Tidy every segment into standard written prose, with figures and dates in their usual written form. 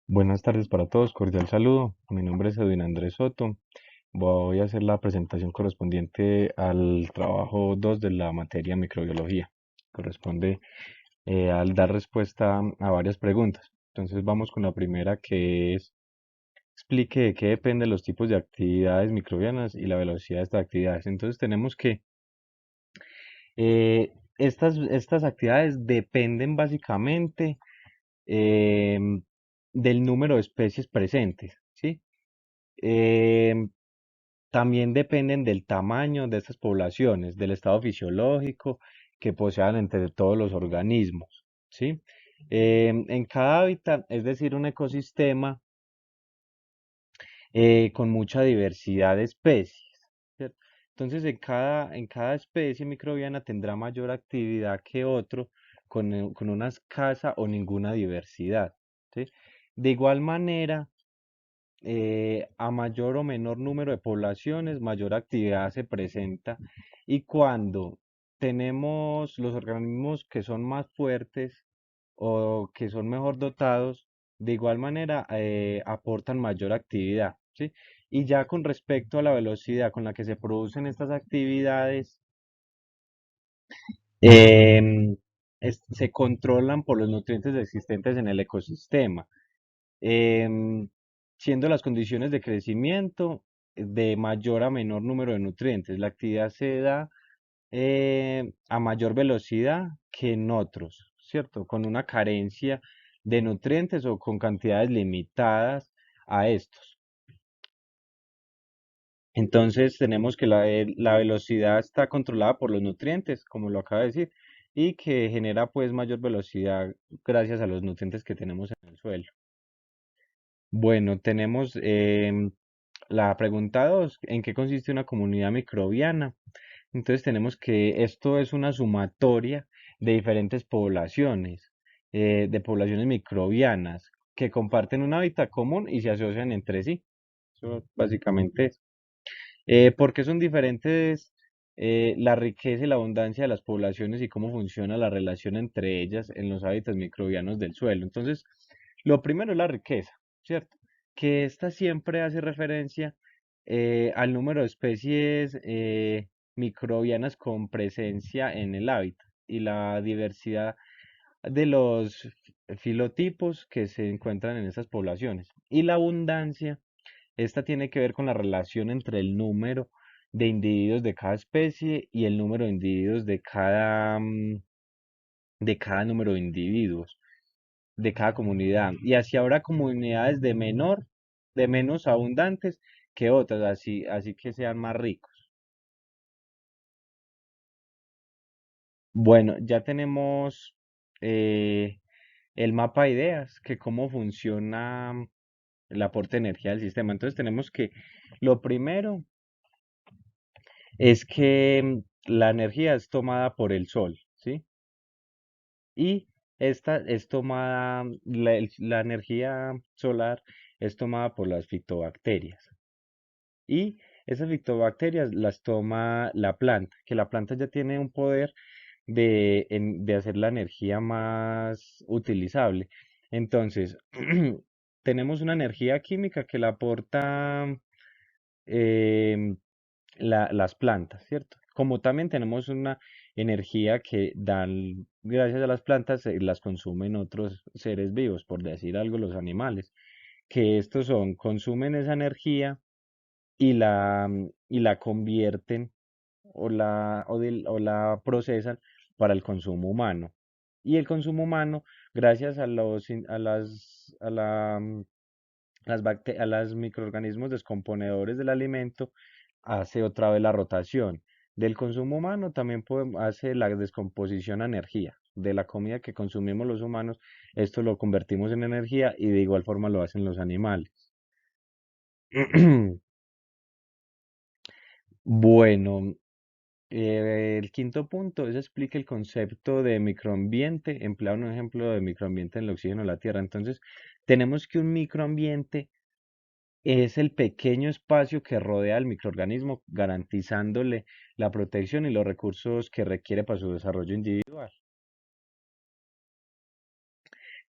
Buenas tardes para todos, cordial saludo. Mi nombre es Edwin Andrés Soto. Voy a hacer la presentación correspondiente al trabajo 2 de la materia microbiología. Corresponde al dar respuesta a varias preguntas. Entonces vamos con la primera, que es: explique de qué dependen los tipos de actividades microbianas y la velocidad de estas actividades. Entonces tenemos que estas actividades dependen básicamente em, del número de especies presentes, ¿sí? Em, También dependen del tamaño de estas poblaciones, del estado fisiológico que posean entre todos los organismos, ¿sí? En cada hábitat, es decir, un ecosistema con mucha diversidad de especies, ¿cierto? Entonces, en cada especie microbiana tendrá mayor actividad que otro con una escasa o ninguna diversidad, ¿sí? De igual manera, a mayor o menor número de poblaciones, mayor actividad se presenta. Y cuando tenemos los organismos que son más fuertes o que son mejor dotados, de igual manera aportan mayor actividad, ¿sí? Y ya con respecto a la velocidad con la que se producen estas actividades, em, se controlan por los nutrientes existentes en el ecosistema, em, siendo las condiciones de crecimiento de mayor a menor número de nutrientes. La actividad se da a mayor velocidad que en otros, ¿cierto? Con una carencia de nutrientes o con cantidades limitadas a estos. Entonces tenemos que la velocidad está controlada por los nutrientes, como lo acaba de decir, y que genera pues mayor velocidad gracias a los nutrientes que tenemos en el suelo. Bueno, tenemos la pregunta 2: ¿en qué consiste una comunidad microbiana? Entonces tenemos que esto es una sumatoria de diferentes poblaciones, de poblaciones microbianas que comparten un hábitat común y se asocian entre sí. Eso básicamente es. ¿Por qué son diferentes la riqueza y la abundancia de las poblaciones y cómo funciona la relación entre ellas en los hábitats microbianos del suelo? Entonces, lo primero es la riqueza, ¿cierto? Que esta siempre hace referencia al número de especies microbianas con presencia en el hábitat y la diversidad de los filotipos que se encuentran en esas poblaciones. Y la abundancia, esta tiene que ver con la relación entre el número de individuos de cada especie y el número de individuos de cada número de individuos de cada comunidad. Y así habrá comunidades de menos abundantes que otras, así que sean más ricos. Bueno, ya tenemos eh, el mapa de ideas, que cómo funciona el aporte de energía del sistema. Entonces tenemos que lo primero es que la energía es tomada por el sol, ¿sí? Y esta es tomada, la energía solar es tomada por las fitobacterias. Y esas fitobacterias las toma la planta, que la planta ya tiene un poder de hacer la energía más utilizable. Entonces, tenemos una energía química que la aporta em, las plantas, ¿cierto? Como también tenemos una energía que dan, gracias a las plantas, las consumen otros seres vivos, por decir algo, los animales, que estos consumen esa energía y la convierten o la procesan para el consumo humano. Y el consumo humano, gracias a los, in- a las microorganismos descomponedores del alimento, hace otra vez la rotación. Del consumo humano también hace la descomposición a energía. De la comida que consumimos los humanos, esto lo convertimos en energía y de igual forma lo hacen los animales. Bueno, el quinto punto es: explique el concepto de microambiente, emplea un ejemplo de microambiente en el oxígeno de la Tierra. Entonces, tenemos que un microambiente es el pequeño espacio que rodea al microorganismo, garantizándole la protección y los recursos que requiere para su desarrollo individual.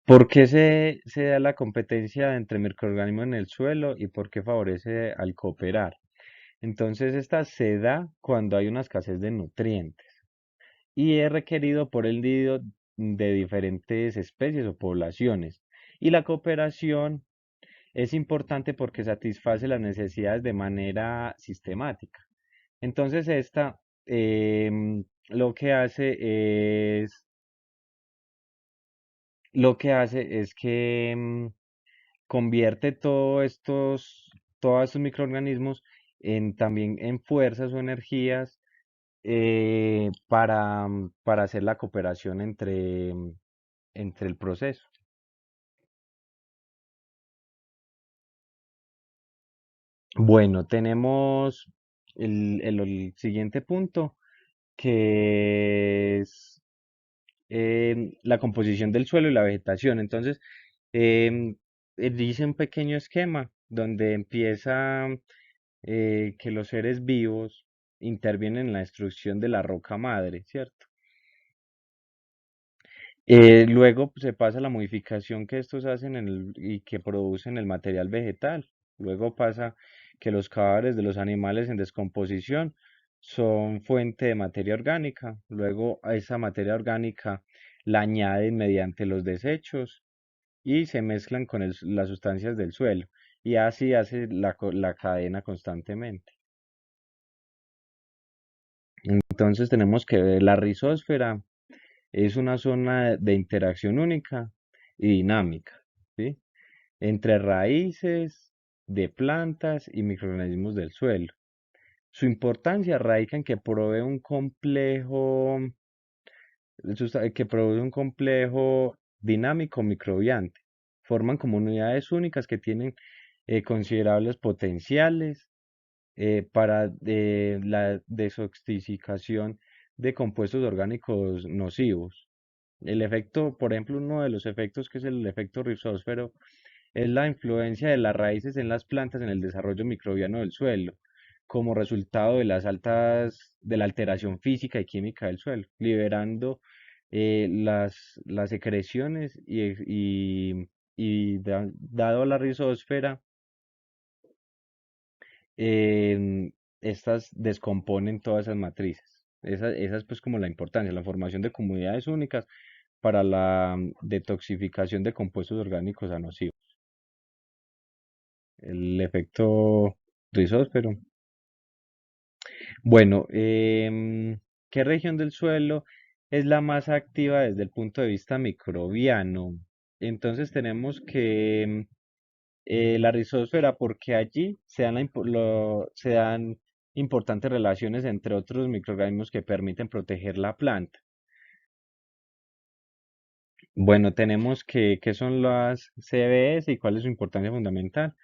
¿Por qué se da la competencia entre microorganismos en el suelo y por qué favorece al cooperar? Entonces, esta se da cuando hay una escasez de nutrientes y es requerido por el nido de diferentes especies o poblaciones. Y la cooperación es importante porque satisface las necesidades de manera sistemática. Entonces, esta lo que hace es que convierte todos estos microorganismos también en fuerzas o energías para hacer la cooperación entre el proceso. Bueno, tenemos el siguiente punto, que es la composición del suelo y la vegetación. Entonces, em, dice un pequeño esquema donde empieza que los seres vivos intervienen en la destrucción de la roca madre, ¿cierto? Luego se pasa a la modificación que estos hacen y que producen el material vegetal. Luego pasa que los cadáveres de los animales en descomposición son fuente de materia orgánica. Luego a esa materia orgánica la añaden mediante los desechos y se mezclan con las sustancias del suelo. Y así hace la cadena constantemente. Entonces tenemos que ver la rizósfera. Es una zona de interacción única y dinámica, ¿sí? Entre raíces de plantas y microorganismos del suelo. Su importancia radica en que provee un complejo, que produce un complejo dinámico microbiante. Forman comunidades únicas que tienen considerables potenciales para la desintoxicación de compuestos orgánicos nocivos. El efecto, por ejemplo, uno de los efectos que es el efecto rizósfero, es la influencia de las raíces en las plantas en el desarrollo microbiano del suelo, como resultado de de la alteración física y química del suelo, liberando las secreciones dado la rizósfera, estas descomponen todas esas matrices. Esa es pues como la importancia, la formación de comunidades únicas para la detoxificación de compuestos orgánicos nocivos. El efecto rizósfero. Bueno, ¿qué región del suelo es la más activa desde el punto de vista microbiano? Entonces tenemos que la rizósfera, porque allí se dan importantes relaciones entre otros microorganismos que permiten proteger la planta. Bueno, tenemos qué son las CBS y cuál es su importancia fundamental.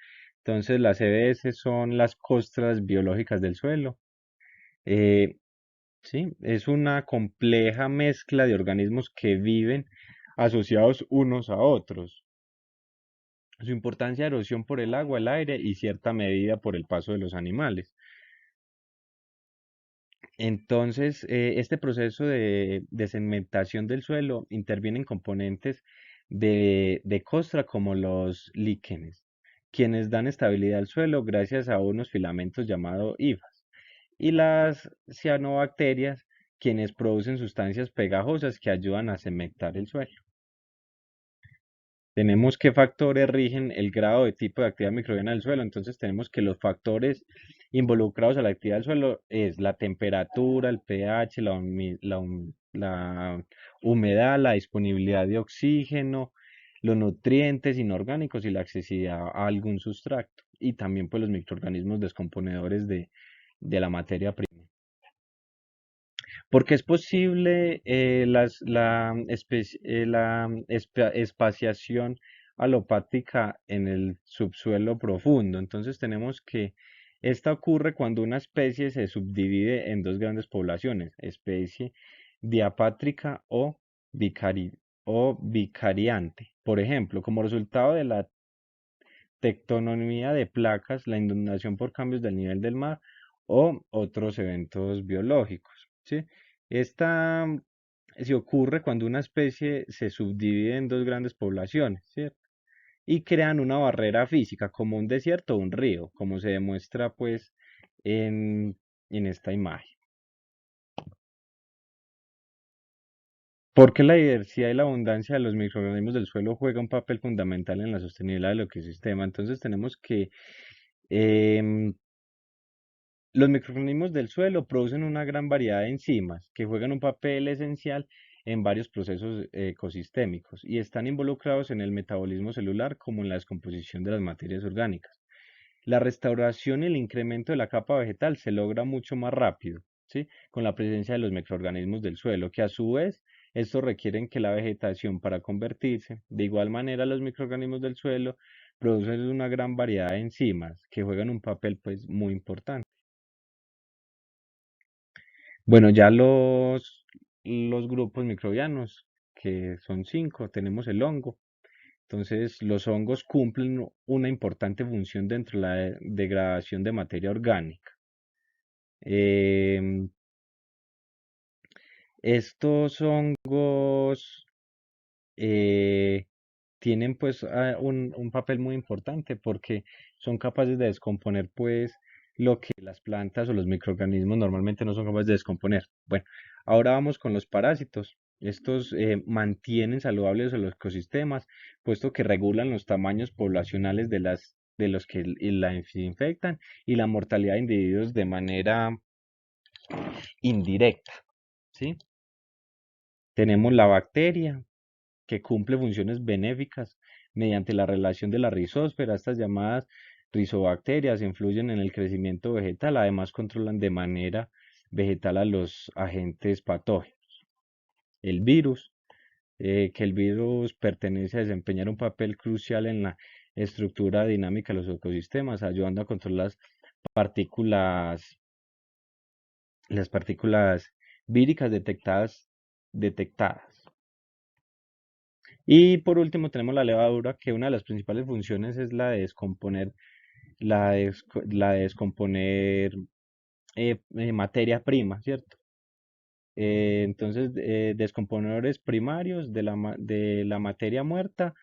Entonces, las CBS son las costras biológicas del suelo. Eh, sí, es una compleja mezcla de organismos que viven asociados unos a otros. Su importancia, erosión por el agua, el aire y cierta medida por el paso de los animales. Entonces, este proceso de sedimentación del suelo interviene en componentes de costra como los líquenes, quienes dan estabilidad al suelo gracias a unos filamentos llamados hifas, y las cianobacterias, quienes producen sustancias pegajosas que ayudan a cementar el suelo. Tenemos qué factores rigen el grado de tipo de actividad microbiana del suelo. Entonces tenemos que los factores involucrados a la actividad del suelo es la temperatura, el pH, la humedad, la disponibilidad de oxígeno, los nutrientes inorgánicos y la accesibilidad a algún sustrato. Y también pues los microorganismos descomponedores de la materia prima. Porque es posible la espaciación alopática en el subsuelo profundo. Entonces tenemos que esta ocurre cuando una especie se subdivide en dos grandes poblaciones, especie diapátrica o vicariante. Por ejemplo, como resultado de la tectonomía de placas, la inundación por cambios del nivel del mar o otros eventos biológicos, ¿sí? Esta se ocurre cuando una especie se subdivide en dos grandes poblaciones, ¿cierto? Y crean una barrera física, como un desierto o un río, como se demuestra pues en, en esta imagen. Porque la diversidad y la abundancia de los microorganismos del suelo juega un papel fundamental en la sostenibilidad del ecosistema. Entonces tenemos que em, los microorganismos del suelo producen una gran variedad de enzimas que juegan un papel esencial en varios procesos ecosistémicos y están involucrados en el metabolismo celular como en la descomposición de las materias orgánicas. La restauración y el incremento de la capa vegetal se logra mucho más rápido, ¿sí? Con la presencia de los microorganismos del suelo, que a su vez estos requieren que la vegetación para convertirse. De igual manera, los microorganismos del suelo producen una gran variedad de enzimas que juegan un papel pues muy importante. Bueno, ya los grupos microbianos, que son cinco, tenemos el hongo. Entonces, los hongos cumplen una importante función dentro de la degradación de materia orgánica. Em, Estos hongos eh, tienen pues un papel muy importante porque son capaces de descomponer pues lo que las plantas o los microorganismos normalmente no son capaces de descomponer. Bueno, ahora vamos con los parásitos. Estos mantienen saludables a los ecosistemas, puesto que regulan los tamaños poblacionales de los que la infectan y la mortalidad de individuos de manera indirecta, ¿sí? Tenemos la bacteria, que cumple funciones benéficas mediante la relación de la rizósfera. Estas llamadas rizobacterias influyen en el crecimiento vegetal, además controlan de manera vegetal a los agentes patógenos. El virus, que el virus pertenece a desempeñar un papel crucial en la estructura dinámica de los ecosistemas, ayudando a controlar partículas, las partículas víricas detectadas. Y por último tenemos la levadura, que una de las principales funciones es la de descomponer, la de descomponer materia prima, ¿cierto? Entonces, descomponedores primarios de la materia muerta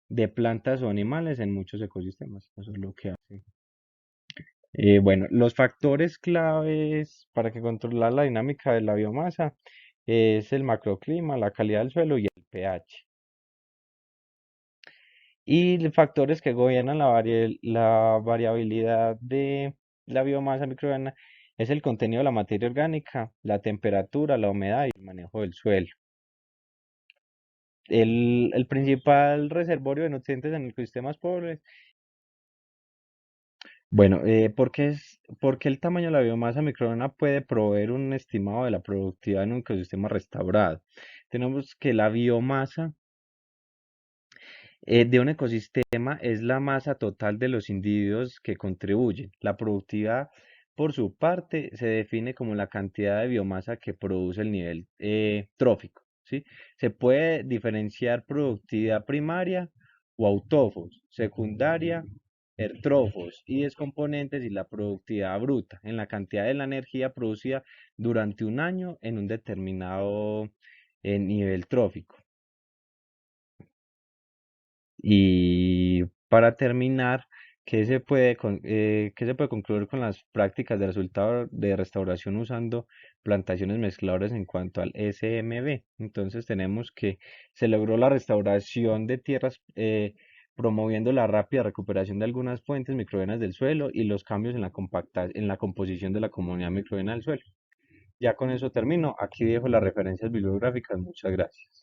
de plantas o animales en muchos ecosistemas. Eso es lo que hace. Bueno, los factores claves para que controlar la dinámica de la biomasa es el macroclima, la calidad del suelo y el pH. Y factores que gobiernan la variabilidad de la biomasa microbiana es el contenido de la materia orgánica, la temperatura, la humedad y el manejo del suelo. El principal reservorio de nutrientes en ecosistemas pobres. Bueno, porque el tamaño de la biomasa microbiana puede proveer un estimado de la productividad en un ecosistema restaurado. Tenemos que la biomasa de un ecosistema es la masa total de los individuos que contribuyen. La productividad, por su parte, se define como la cantidad de biomasa que produce el nivel trófico, ¿sí? Se puede diferenciar productividad primaria o autófos, secundaria, ertrófos y descomponentes y la productividad bruta en la cantidad de la energía producida durante un año en un determinado nivel trófico. Y para terminar, qué se puede concluir con las prácticas de resultado de restauración usando plantaciones mezcladoras en cuanto al SMB? Entonces tenemos que se logró la restauración de tierras promoviendo la rápida recuperación de algunas fuentes microbianas del suelo y los cambios en en la composición de la comunidad microbiana del suelo. Ya con eso termino. Aquí dejo las referencias bibliográficas. Muchas gracias.